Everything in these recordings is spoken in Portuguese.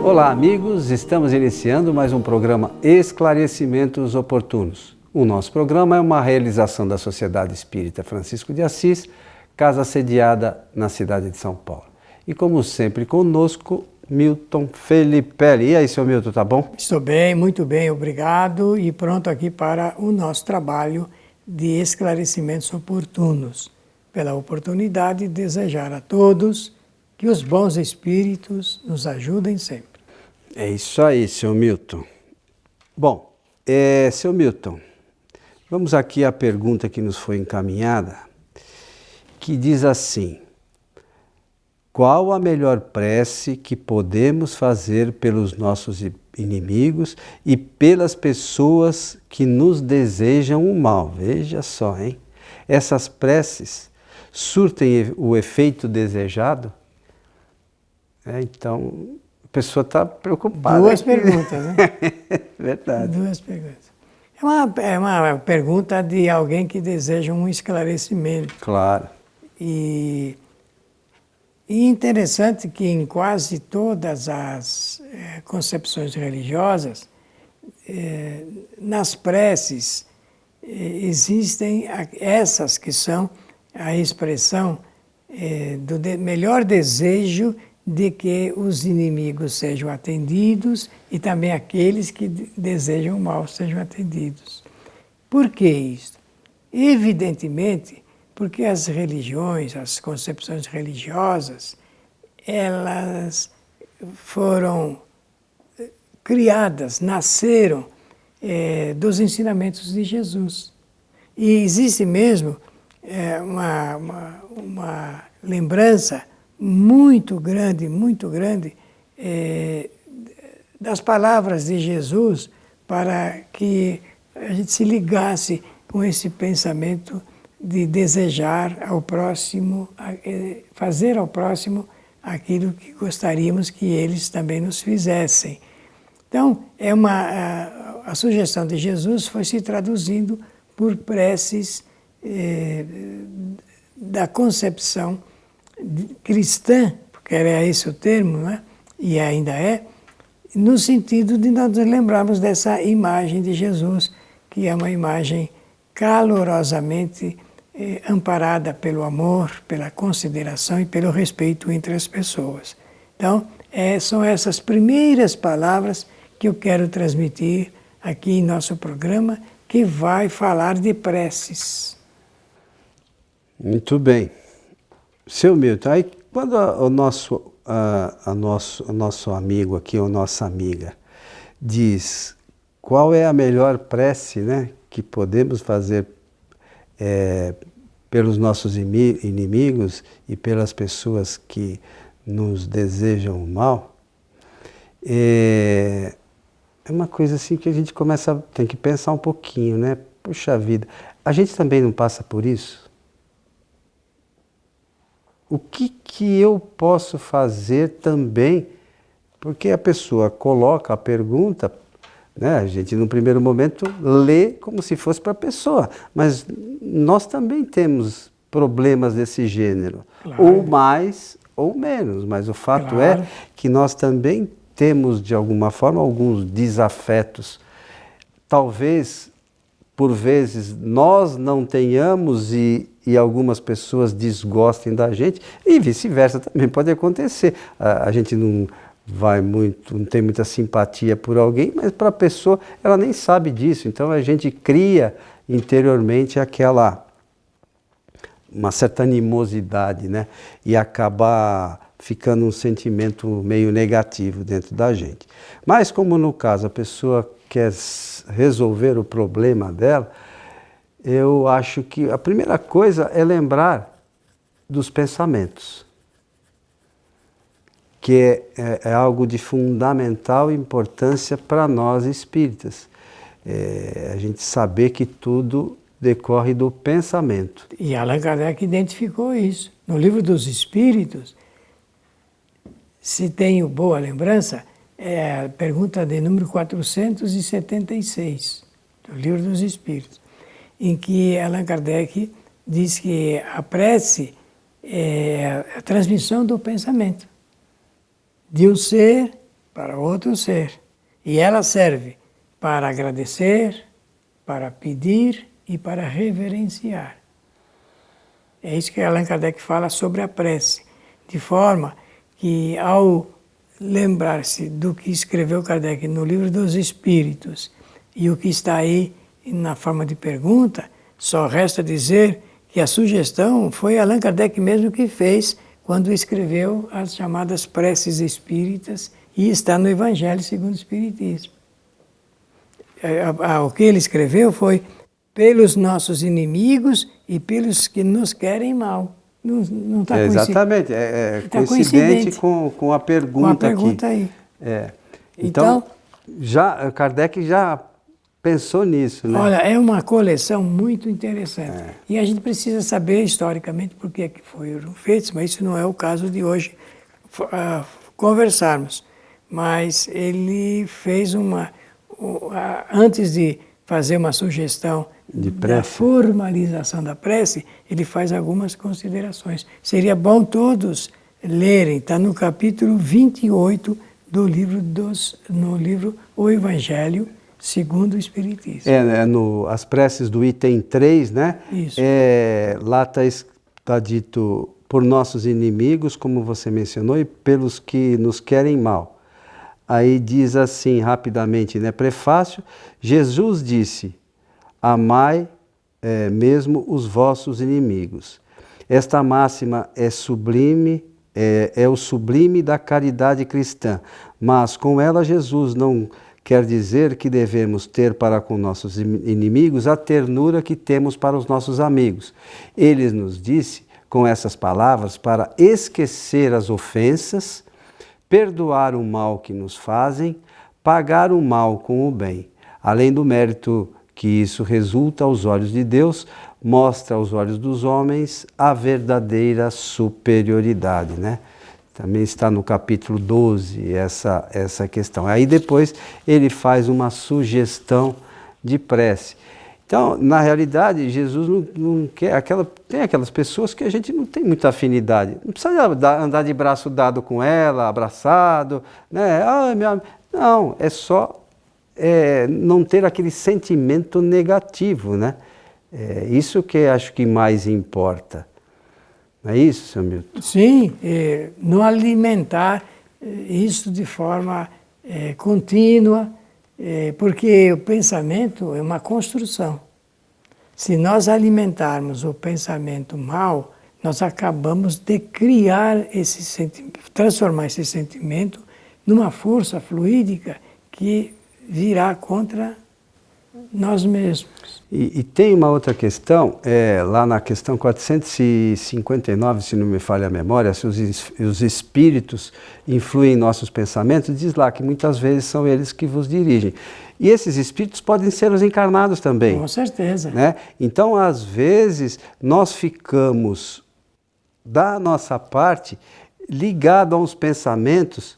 Olá, amigos! Estamos iniciando mais um programa Esclarecimentos Oportunos. O nosso programa é uma realização da Sociedade Espírita Francisco de Assis, casa sediada na cidade de São Paulo. E como sempre conosco, Milton Felipelli. E aí, seu Milton, tá bom? Estou bem, muito bem, obrigado. E pronto aqui para o nosso trabalho de esclarecimentos oportunos. Pela oportunidade de desejar a todos que os bons espíritos nos ajudem sempre. É isso aí, seu Milton. Bom, seu Milton, vamos aqui à pergunta que nos foi encaminhada, que diz assim: qual a melhor prece que podemos fazer pelos nossos inimigos e pelas pessoas que nos desejam o mal? Veja só, hein? Essas preces surtem o efeito desejado? Então, a pessoa está preocupada. Duas perguntas, né? Verdade. Duas perguntas. É uma pergunta de alguém que deseja um esclarecimento. Claro. E interessante que em quase todas as concepções religiosas, nas preces, existem essas que são a expressão do melhor desejo de que os inimigos sejam atendidos e também aqueles que desejam o mal sejam atendidos. Por que isso? Evidentemente, porque as religiões, as concepções religiosas, elas foram criadas, nasceram dos ensinamentos de Jesus. E existe mesmo uma lembrança muito grande das palavras de Jesus para que a gente se ligasse com esse pensamento de desejar ao próximo, fazer ao próximo aquilo que gostaríamos que eles também nos fizessem. Então, a sugestão de Jesus foi se traduzindo por preces da concepção cristã, porque era esse o termo, né? E ainda é, no sentido de nós lembrarmos dessa imagem de Jesus, que é uma imagem calorosamente amparada pelo amor, pela consideração e pelo respeito entre as pessoas. Então, são essas primeiras palavras que eu quero transmitir aqui em nosso programa, que vai falar de preces. Muito bem. Seu Milton, aí quando o nosso amigo aqui, ou nossa amiga, diz qual é a melhor prece, né, que podemos fazer pelos nossos inimigos e pelas pessoas que nos desejam o mal, é uma coisa assim que a gente tem que pensar um pouquinho, né? Puxa vida, a gente também não passa por isso? O que eu posso fazer também? Porque a pessoa coloca a pergunta, né? A gente no primeiro momento lê como se fosse para a pessoa, mas nós também temos problemas desse gênero, claro, ou mais ou menos, mas o fato claro, é que nós também temos de alguma forma alguns desafetos. Talvez por vezes nós não tenhamos e algumas pessoas desgostem da gente, e vice-versa também pode acontecer. A gente não tem muita simpatia por alguém, mas para a pessoa ela nem sabe disso, então a gente cria interiormente uma certa animosidade, né? E acaba ficando um sentimento meio negativo dentro da gente. Mas como no caso a pessoa quer resolver o problema dela, eu acho que a primeira coisa é lembrar dos pensamentos, que é algo de fundamental importância para nós espíritas. A gente saber que tudo decorre do pensamento. E Allan Kardec identificou isso. No Livro dos Espíritos, se tenho boa lembrança, é a pergunta de número 476, do Livro dos Espíritos, em que Allan Kardec diz que a prece é a transmissão do pensamento, de um ser para outro ser. E ela serve para agradecer, para pedir e para reverenciar. É isso que Allan Kardec fala sobre a prece, de forma que, ao lembrar-se do que escreveu Kardec no Livro dos Espíritos e o que está aí na forma de pergunta, só resta dizer que a sugestão foi Allan Kardec mesmo que fez quando escreveu as chamadas preces espíritas e está no Evangelho segundo o Espiritismo. O que ele escreveu foi pelos nossos inimigos e pelos que nos querem mal. Não está exatamente, coincidente com a pergunta aqui. Com a pergunta aí. Então, Kardec já pensou nisso, né? Olha, é uma coleção muito interessante. E a gente precisa saber historicamente por que foram feitos, mas isso não é o caso de hoje conversarmos. Mas ele fez antes de fazer uma sugestão da formalização da prece, ele faz algumas considerações. Seria bom todos lerem, está no capítulo 28 do no livro O Evangelho segundo o Espiritismo. As preces do item 3, né? Isso. Lá está dito por nossos inimigos, como você mencionou, e pelos que nos querem mal. Aí diz assim, rapidamente, né? Prefácio, Jesus disse, amai mesmo os vossos inimigos. Esta máxima é sublime, é o sublime da caridade cristã, mas com ela Jesus não quer dizer que devemos ter para com nossos inimigos a ternura que temos para os nossos amigos. Ele nos disse, com essas palavras, para esquecer as ofensas, perdoar o mal que nos fazem, pagar o mal com o bem. Além do mérito que isso resulta aos olhos de Deus, mostra aos olhos dos homens a verdadeira superioridade, né? Também está no capítulo 12 essa questão. Aí depois ele faz uma sugestão de prece. Então, na realidade, Jesus não quer... Tem aquelas pessoas que a gente não tem muita afinidade. Não precisa andar de braço dado com ela, abraçado, né? Não, é só não ter aquele sentimento negativo, né? Isso que acho que mais importa. Não é isso, seu Milton? Sim, não alimentar isso de forma contínua, porque o pensamento é uma construção. Se nós alimentarmos o pensamento mal, nós acabamos de criar esse sentimento, transformar esse sentimento numa força fluídica que virá contra nós mesmos. E tem uma outra questão, lá na questão 459, se não me falha a memória, se os espíritos influem em nossos pensamentos, diz lá que muitas vezes são eles que vos dirigem. E esses espíritos podem ser os encarnados também. Com certeza. Né? Então, às vezes, nós ficamos, da nossa parte, ligados a uns pensamentos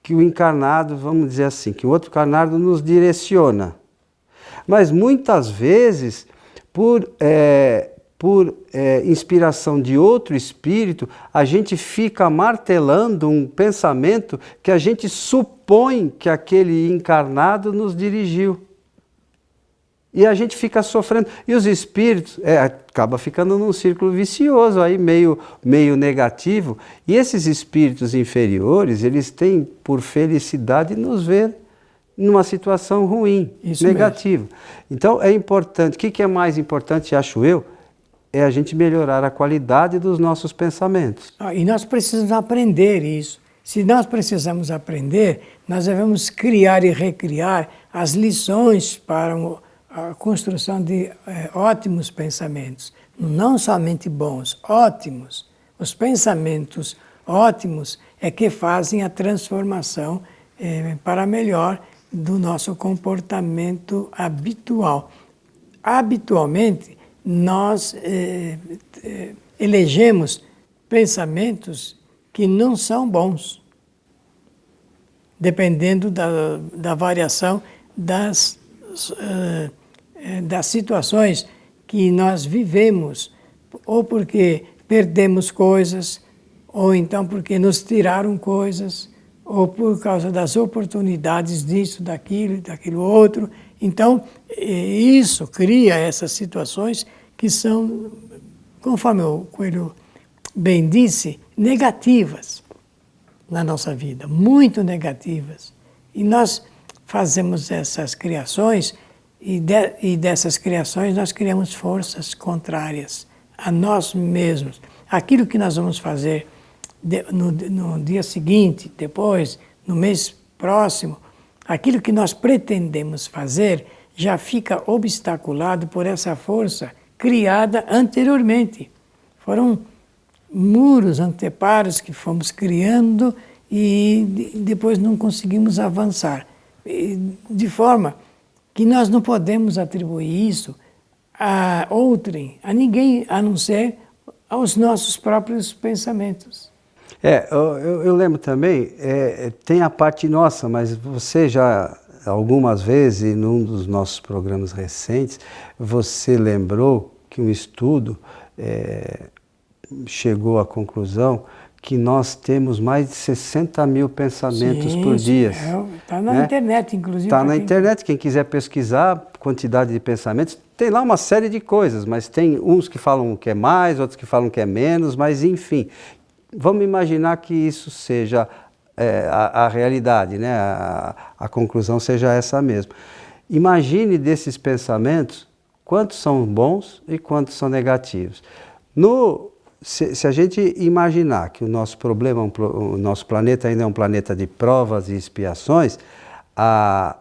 que o encarnado, vamos dizer assim, que o outro encarnado nos direciona. Mas muitas vezes, por inspiração de outro espírito, a gente fica martelando um pensamento que a gente supõe que aquele encarnado nos dirigiu. E a gente fica sofrendo. E os espíritos, acaba ficando num círculo vicioso, aí meio negativo. E esses espíritos inferiores, eles têm por felicidade nos ver numa situação ruim, negativa. Então é importante, o que é mais importante, acho eu, é a gente melhorar a qualidade dos nossos pensamentos. E nós precisamos aprender isso. Se nós precisamos aprender, nós devemos criar e recriar as lições para a construção de ótimos pensamentos. Não somente bons, ótimos. Os pensamentos ótimos é que fazem a transformação para melhor do nosso comportamento habitual. Habitualmente, nós elegemos pensamentos que não são bons, dependendo da variação das situações que nós vivemos, ou porque perdemos coisas, ou então porque nos tiraram coisas, ou por causa das oportunidades disso, daquilo outro. Então, isso cria essas situações que são, conforme o Coelho bem disse, negativas na nossa vida, muito negativas. E nós fazemos essas criações e dessas criações nós criamos forças contrárias a nós mesmos. Aquilo que nós vamos fazer no dia seguinte, depois, no mês próximo, aquilo que nós pretendemos fazer já fica obstaculado por essa força criada anteriormente. Foram muros, anteparos que fomos criando e depois não conseguimos avançar. De forma que nós não podemos atribuir isso a outrem, a ninguém, a não ser aos nossos próprios pensamentos. Eu lembro também, tem a parte nossa, mas você já, algumas vezes, num dos nossos programas recentes, você lembrou que um estudo chegou à conclusão que nós temos mais de 60 mil pensamentos por dia. Está na internet, inclusive. Está na internet, quem quiser pesquisar quantidade de pensamentos, tem lá uma série de coisas, mas tem uns que falam que é mais, outros que falam que é menos, mas enfim. Vamos imaginar que isso seja a realidade, né? A conclusão seja essa mesmo. Imagine desses pensamentos quantos são bons e quantos são negativos. Se a gente imaginar que o nosso problema, o nosso planeta ainda é um planeta de provas e expiações, a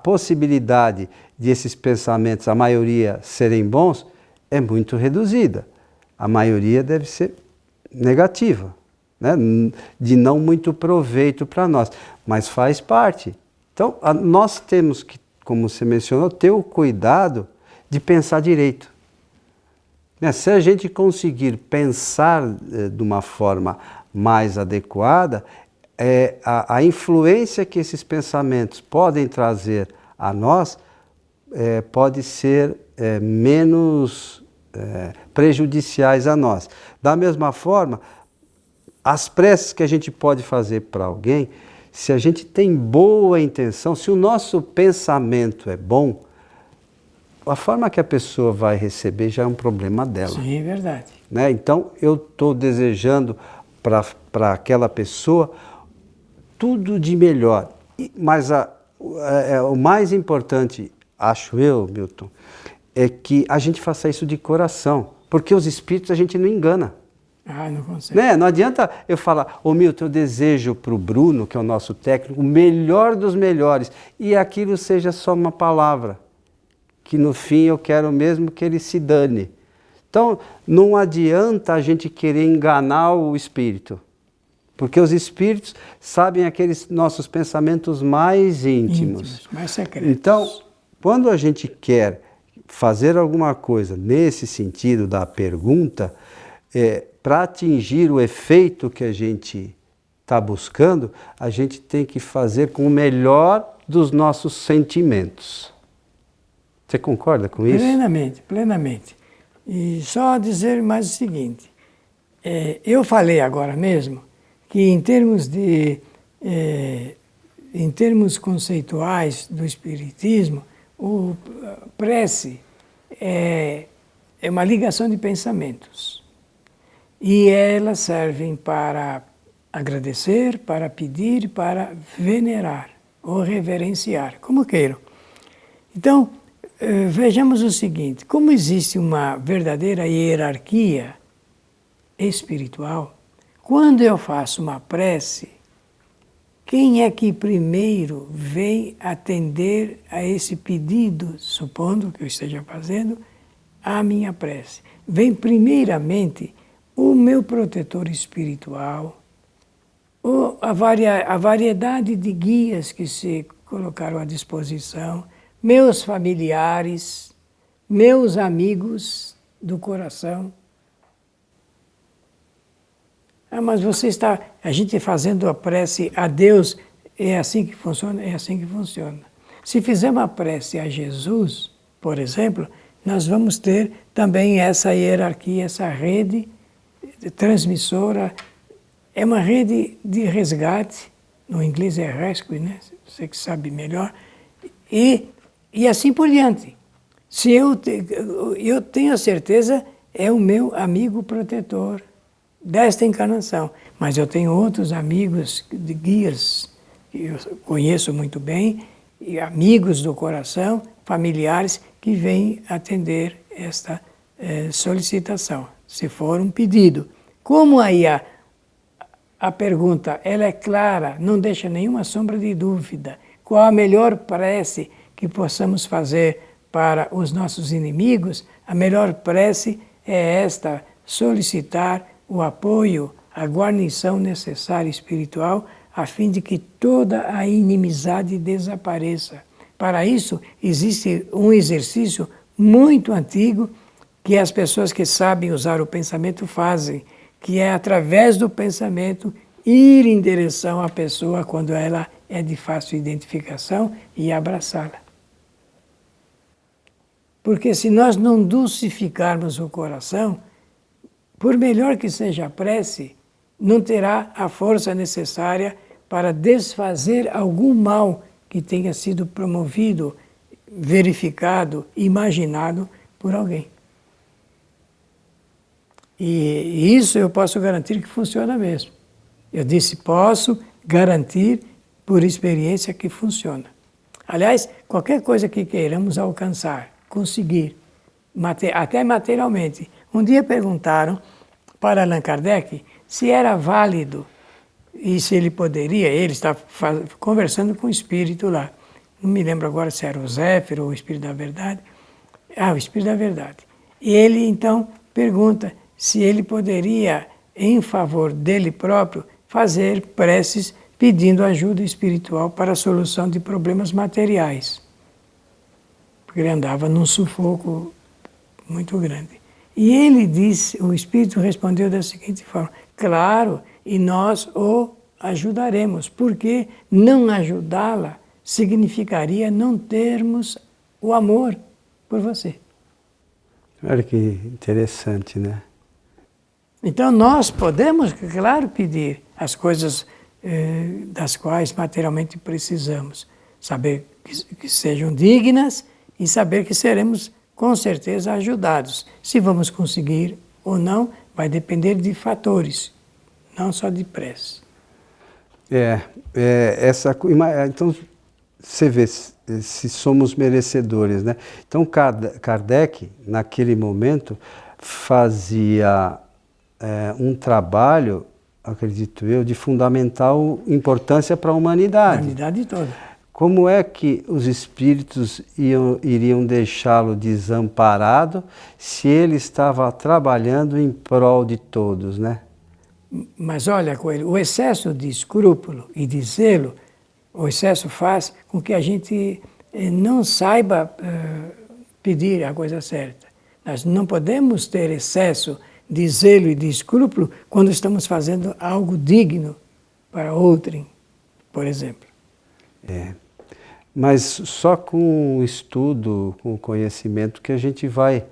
possibilidade de esses pensamentos, a maioria, serem bons, é muito reduzida. A maioria deve ser negativa, né? De não muito proveito para nós, mas faz parte. Então, nós temos que, como você mencionou, ter o cuidado de pensar direito. Se a gente conseguir pensar de uma forma mais adequada, a influência que esses pensamentos podem trazer a nós pode ser menos prejudiciais a nós. Da mesma forma, as preces que a gente pode fazer para alguém, se a gente tem boa intenção, se o nosso pensamento é bom, a forma que a pessoa vai receber já é um problema dela. Sim, é verdade. Né? Então, eu estou desejando para aquela pessoa tudo de melhor. Mas o mais importante, acho eu, Milton, é que a gente faça isso de coração. Porque os espíritos a gente não engana. Não consegue. Né? Não adianta eu falar, Milton, eu desejo para o Bruno, que é o nosso técnico, o melhor dos melhores. E aquilo seja só uma palavra. Que no fim eu quero mesmo que ele se dane. Então, não adianta a gente querer enganar o espírito, porque os espíritos sabem aqueles nossos pensamentos mais íntimos. Mais secretos. Então, quando a gente quer fazer alguma coisa nesse sentido da pergunta, para atingir o efeito que a gente está buscando, a gente tem que fazer com o melhor dos nossos sentimentos. Você concorda com isso? Plenamente, plenamente. E só dizer mais o seguinte, eu falei agora mesmo que em termos conceituais do Espiritismo, o prece é uma ligação de pensamentos. E elas servem para agradecer, para pedir, para venerar ou reverenciar, como queiram. Então, vejamos o seguinte, como existe uma verdadeira hierarquia espiritual, quando eu faço uma prece, quem é que primeiro vem atender a esse pedido, supondo que eu esteja fazendo a minha prece? Vem primeiramente o meu protetor espiritual, ou a variedade de guias que se colocaram à disposição, meus familiares, meus amigos do coração. Mas a gente fazendo a prece a Deus, é assim que funciona? É assim que funciona. Se fizermos a prece a Jesus, por exemplo, nós vamos ter também essa hierarquia, essa rede transmissora, é uma rede de resgate, no inglês é rescue, né? Você que sabe melhor. E assim por diante. Se eu tenho a certeza, é o meu amigo protetor desta encarnação. Mas eu tenho outros amigos, de guias, que eu conheço muito bem, e amigos do coração, familiares, que vêm atender esta solicitação, se for um pedido. Como aí a pergunta ela é clara, não deixa nenhuma sombra de dúvida. Qual a melhor prece que possamos fazer para os nossos inimigos? A melhor prece é esta: solicitar o apoio, a guarnição necessária espiritual, a fim de que toda a inimizade desapareça. Para isso, existe um exercício muito antigo que as pessoas que sabem usar o pensamento fazem, que é, através do pensamento, ir em direção à pessoa quando ela é de fácil identificação e abraçá-la. Porque se nós não dulcificarmos o coração, por melhor que seja a prece, não terá a força necessária para desfazer algum mal que tenha sido promovido, verificado, imaginado por alguém. E isso eu posso garantir que funciona mesmo. Eu disse, posso garantir por experiência que funciona. Aliás, qualquer coisa que queiramos alcançar, conseguir, até materialmente. Um dia perguntaram para Allan Kardec se era válido e se ele poderia, ele está conversando com o espírito lá. Não me lembro agora se era o Zéfiro ou o Espírito da Verdade. O Espírito da Verdade. E ele então pergunta se ele poderia, em favor dele próprio, fazer preces pedindo ajuda espiritual para a solução de problemas materiais. Porque ele andava num sufoco muito grande. E ele disse, o Espírito respondeu da seguinte forma: claro, e nós o ajudaremos, porque não ajudá-la significaria não termos o amor por você. Olha que interessante, né? Então nós podemos, claro, pedir as coisas das quais materialmente precisamos. Saber que sejam dignas e saber que seremos com certeza ajudados. Se vamos conseguir ou não, vai depender de fatores, não só de prece. Então, você vê se somos merecedores, né? Então, Kardec, naquele momento, fazia um trabalho, acredito eu, de fundamental importância para a humanidade. A humanidade toda. Como é que os espíritos iriam deixá-lo desamparado se ele estava trabalhando em prol de todos, né? Mas olha, Coelho, o excesso de escrúpulo e de zelo, o excesso faz com que a gente não saiba pedir a coisa certa. Nós não podemos ter excesso de zelo e de escrúpulo quando estamos fazendo algo digno para outrem, por exemplo. Mas só com o estudo, com o conhecimento, que a gente vai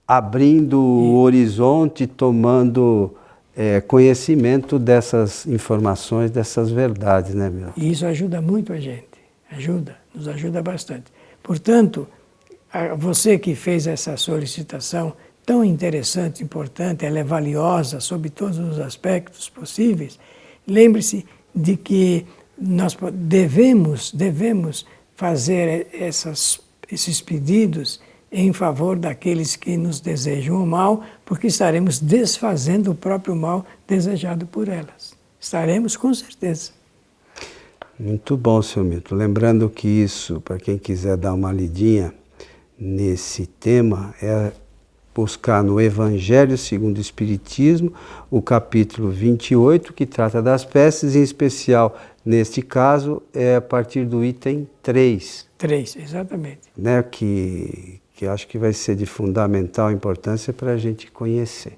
abrindo o horizonte, tomando conhecimento dessas informações, dessas verdades, né, meu? E isso ajuda muito a gente, nos ajuda bastante. Portanto, você que fez essa solicitação tão interessante, importante, ela é valiosa sob todos os aspectos possíveis, lembre-se de que nós devemos fazer esses pedidos em favor daqueles que nos desejam o mal, porque estaremos desfazendo o próprio mal desejado por elas. Estaremos com certeza. Muito bom, seu Milton. Lembrando que isso, para quem quiser dar uma lidinha nesse tema, é buscar no Evangelho segundo o Espiritismo, o capítulo 28, que trata das preces, em especial, neste caso, é a partir do item 3. 3, exatamente. Né, que acho que vai ser de fundamental importância para a gente conhecer.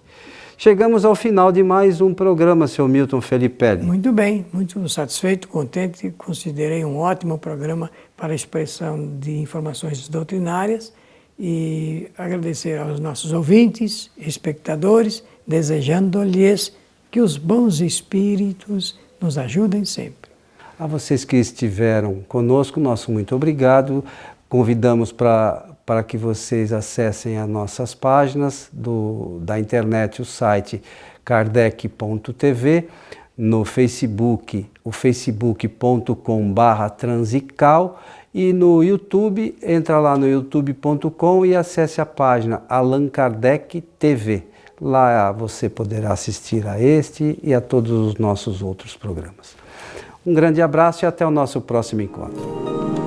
Chegamos ao final de mais um programa, seu Milton Felipe. Muito bem, muito satisfeito, contente, considerei um ótimo programa para a expressão de informações doutrinárias e agradecer aos nossos ouvintes, espectadores, desejando-lhes que os bons espíritos nos ajudem sempre. A vocês que estiveram conosco, nosso muito obrigado. Convidamos para que vocês acessem as nossas páginas da internet, o site kardec.tv, no Facebook, o facebook.com/transical, e no YouTube, entra lá no youtube.com e acesse a página Allan Kardec TV. Lá você poderá assistir a este e a todos os nossos outros programas. Um grande abraço e até o nosso próximo encontro.